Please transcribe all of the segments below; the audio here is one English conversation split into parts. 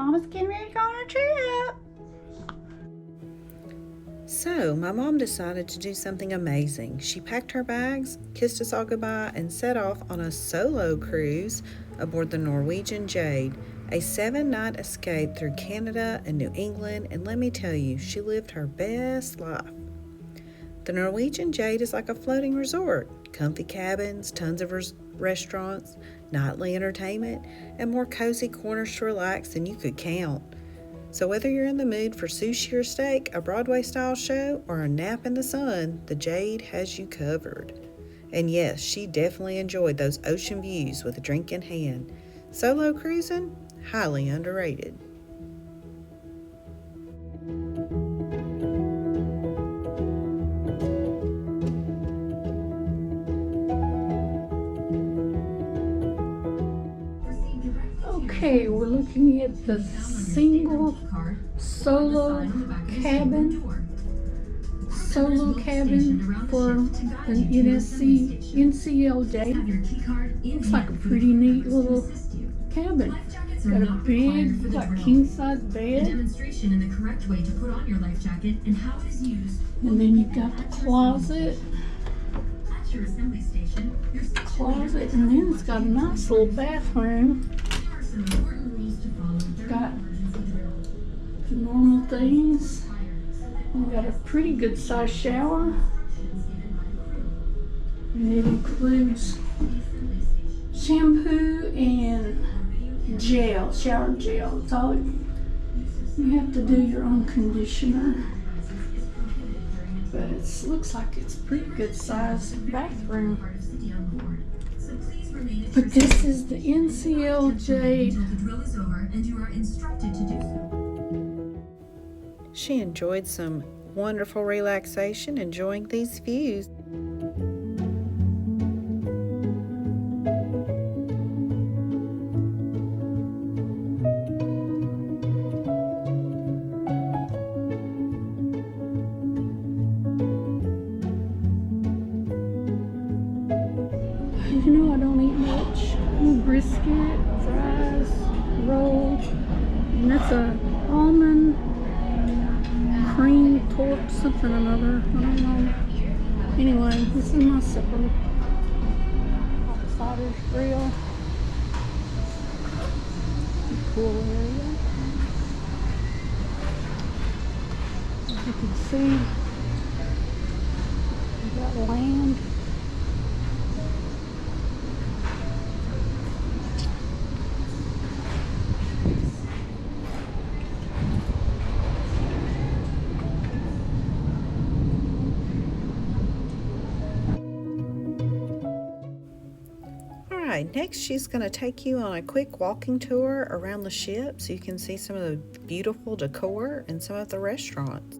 Mama's getting ready to go on a trip. So, my mom decided to do something amazing. She packed her bags, kissed us all goodbye, and set off on a solo cruise aboard the Norwegian Jade, a 7-night escape through Canada and New England, and let me tell you, she lived her best life. The Norwegian Jade is like a floating resort. Comfy cabins, tons of restaurants, nightly entertainment, and more cozy corners to relax than you could count. So whether you're in the mood for sushi or steak, a Broadway-style show, or a nap in the sun, the Jade has you covered. And yes, she definitely enjoyed those ocean views with a drink in hand. Solo cruising? Highly underrated. Okay, we're looking at the single solo cabin for an NCL Jade. Looks like a pretty neat little cabin. Got a big, like, king-size bed. Demonstration in the correct way to put on your life jacket and how it is used. And then you've got the closet. At your assembly station, your Closet, and then it's got a nice little bathroom. there are some important rules to follow during Got emergency drills. the normal things. We've got a pretty good sized shower. And it includes shampoo and gel, shower gel. It's all you have to do your own conditioner. But it looks like it's a pretty good sized bathroom. But this is the NCL Jade. Until the drill is over and you are instructed to do so. She enjoyed some wonderful relaxation, enjoying these views. You know, I don't eat much. Brisket, fries, roll, and that's a almond cream torte something or another. I don't know. Anyway, this is my supper. Outsiders grill. Cool area. As you can see, we got land. Alright, next she's going to take you on a quick walking tour around the ship so you can see some of the beautiful decor and some of the restaurants.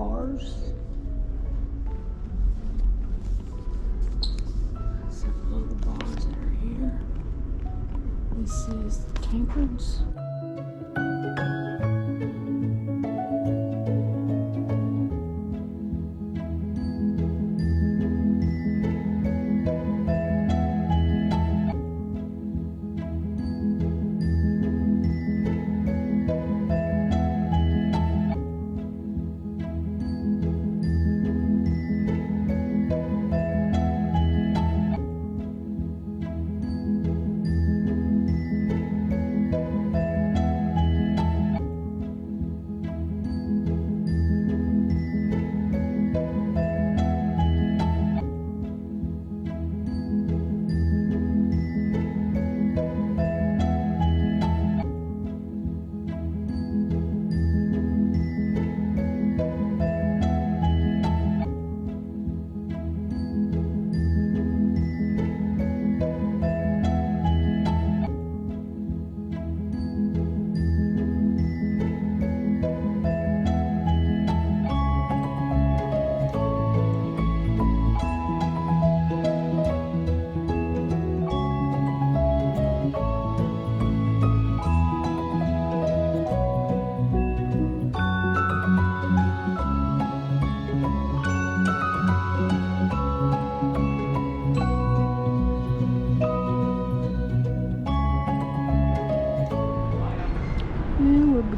bars. Several of the bars that are here. This is the tankards.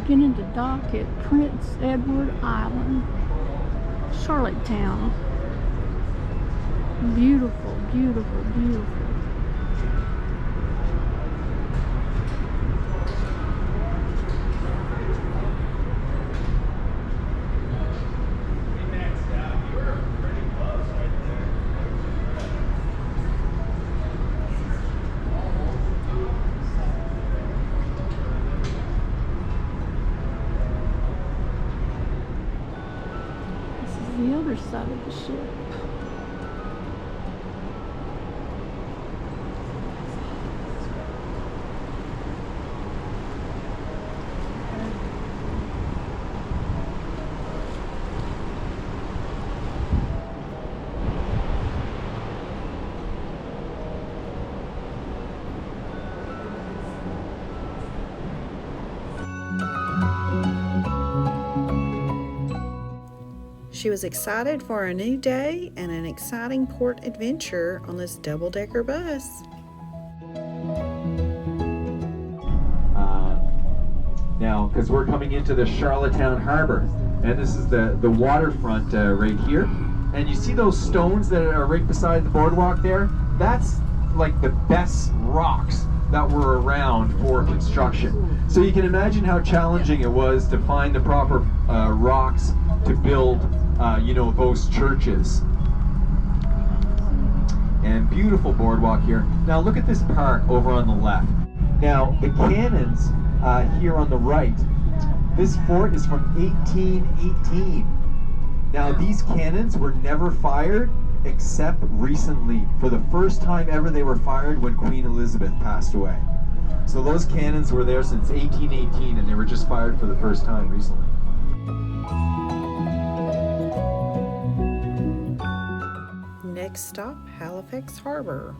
Beginning to dock at Prince Edward Island, Charlottetown. Beautiful, beautiful, beautiful. The other side of the ship. She was excited for a new day and an exciting port adventure on this double-decker bus. Now, because we're coming into the Charlottetown Harbor, and this is the waterfront right here. And you see those stones that are right beside the boardwalk there? That's like the best rocks that were around for construction. So you can imagine how challenging it was to find the proper rocks to build those churches. And beautiful boardwalk here. Now look at this park over on the left. Now the cannons here on the right, this fort is from 1818. Now these cannons were never fired except recently. For the first time ever they were fired when Queen Elizabeth passed away. So those cannons were there since 1818 and they were just fired for the first time recently. Next stop, Halifax Harbor.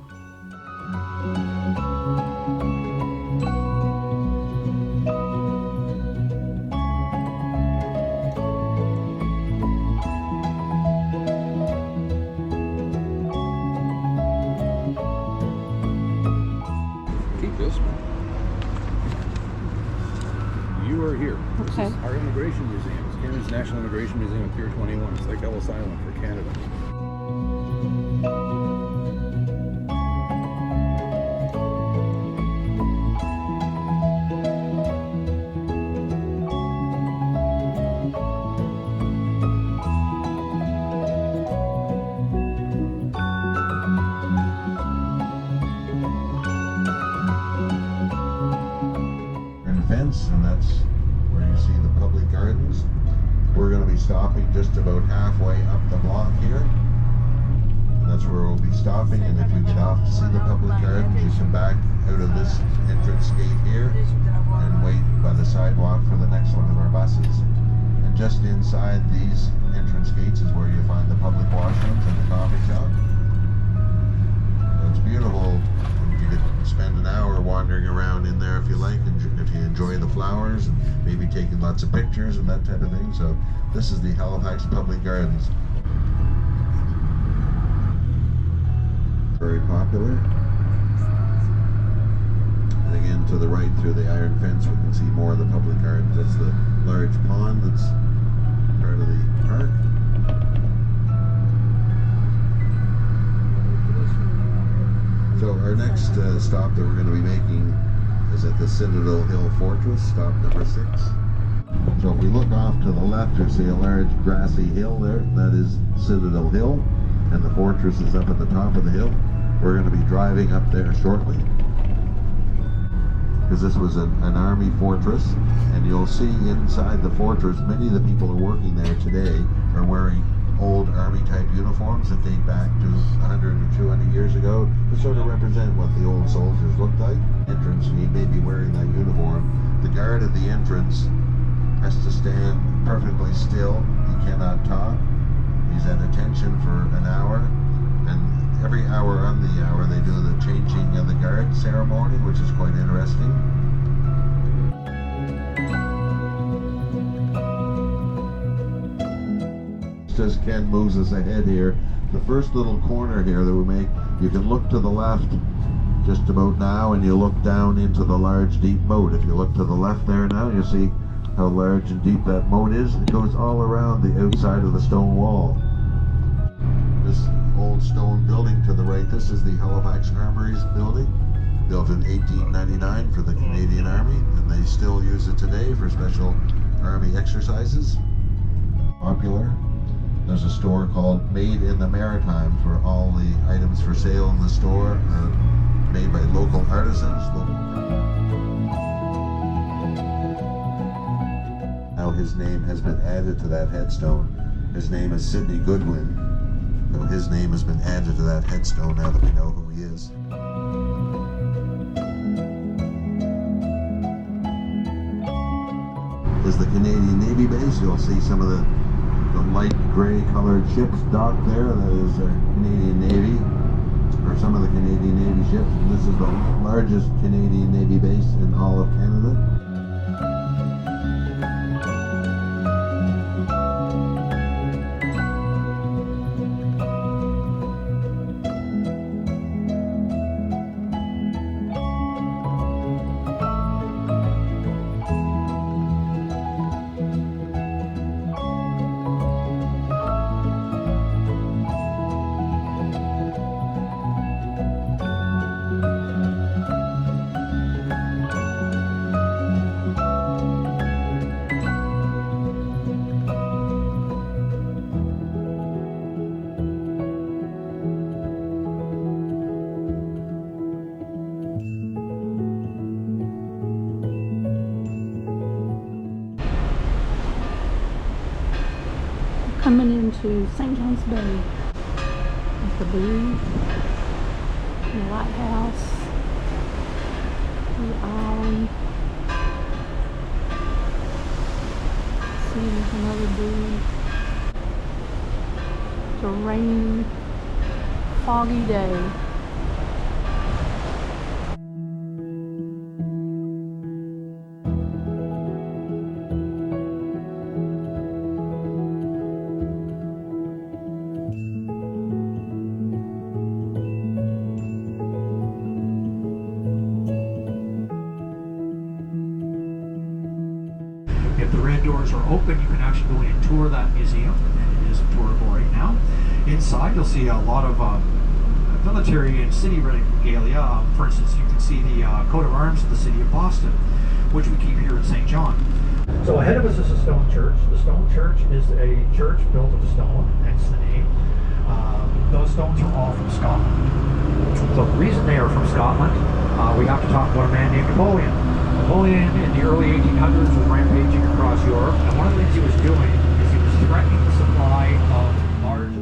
Keep this. You are here. This Okay. is our immigration museum. It's Canada's National Immigration Museum at Pier 21. It's like Ellis Island for Canada. Fence, and that's where you see the public gardens. We're going to be stopping just about halfway up the block here, and that's where we'll be stopping. And if you get off to see the public gardens, you come back out of this entrance gate here and wait by the sidewalk for the next one of our buses, and And just inside these entrance gates is where you find the public washrooms and the coffee shop. So it's beautiful. You could spend an hour wandering around in there if you like, and if you enjoy the flowers and maybe taking lots of pictures and that type of thing. So this is the Halifax Public Gardens. Very popular. And again, to the right through the iron fence, we can see more of the public gardens. That's the large pond that's part of the park. So our next stop that we're going to be making is at the Citadel Hill Fortress, stop number 6. So if we look off to the left, you see a large grassy hill there. That is Citadel Hill, and the fortress is up at the top of the hill. We're going to be driving up there shortly, because this was an army fortress, and you'll see inside the fortress many of the people who are working there today are wearing old army type uniforms that date back to 100 or 200 years ago to sort of represent what the old soldiers looked like. Entrance, he may be wearing that uniform. The guard at the entrance has to stand perfectly still. He cannot talk. He's at attention for an hour, and every hour on the hour they do the changing of the guard ceremony, which is quite interesting. Just Ken moves us ahead here. The first little corner here that we make, you can look to the left just about now, and you look down into the large deep moat. If you look to the left there now, you see how large and deep that moat is. It goes all around the outside of the stone wall. This old stone building to the right, this is the Halifax Armories building, built in 1899 for the Canadian Army, and they still use it today for special Army exercises. Popular. There's a store called Made in the Maritimes, where all the items for sale in the store are made by local artisans. Now his name has been added to that headstone. His name is Sidney Goodwin. So his name has been added to that headstone now that we know who he is. Is the Canadian Navy base. You'll see some of the light gray colored ships docked there. That is the Canadian Navy, or some of the Canadian Navy ships. And this is the largest Canadian Navy base in all of Canada. Coming into St. John's Bay with the blue, the lighthouse, the island. See, there's another blue. It's a rainy, foggy day. If the red doors are open, you can actually go in and tour that museum, and it is tourable right now. Inside, you'll see a lot of military and city regalia. For instance, you can see the coat of arms of the city of Boston, which we keep here in St. John. So ahead of us is a stone church. The stone church is a church built of stone, hence the name. Those stones are all from Scotland. So the reason they are from Scotland, we have to talk about a man named Napoleon. Napoleon in the early 1800s was rampaging across Europe, and one of the things he was doing is he was threatening the supply of large...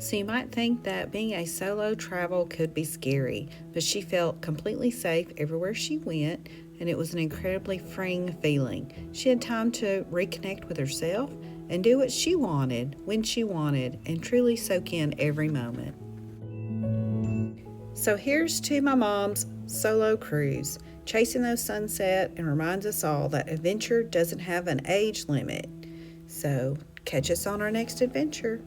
So you might think that being a solo travel could be scary, but she felt completely safe everywhere she went, and it was an incredibly freeing feeling. She had time to reconnect with herself and do what she wanted, when she wanted, and truly soak in every moment. So here's to my mom's solo cruise, chasing those sunsets, and reminds us all that adventure doesn't have an age limit. So catch us on our next adventure.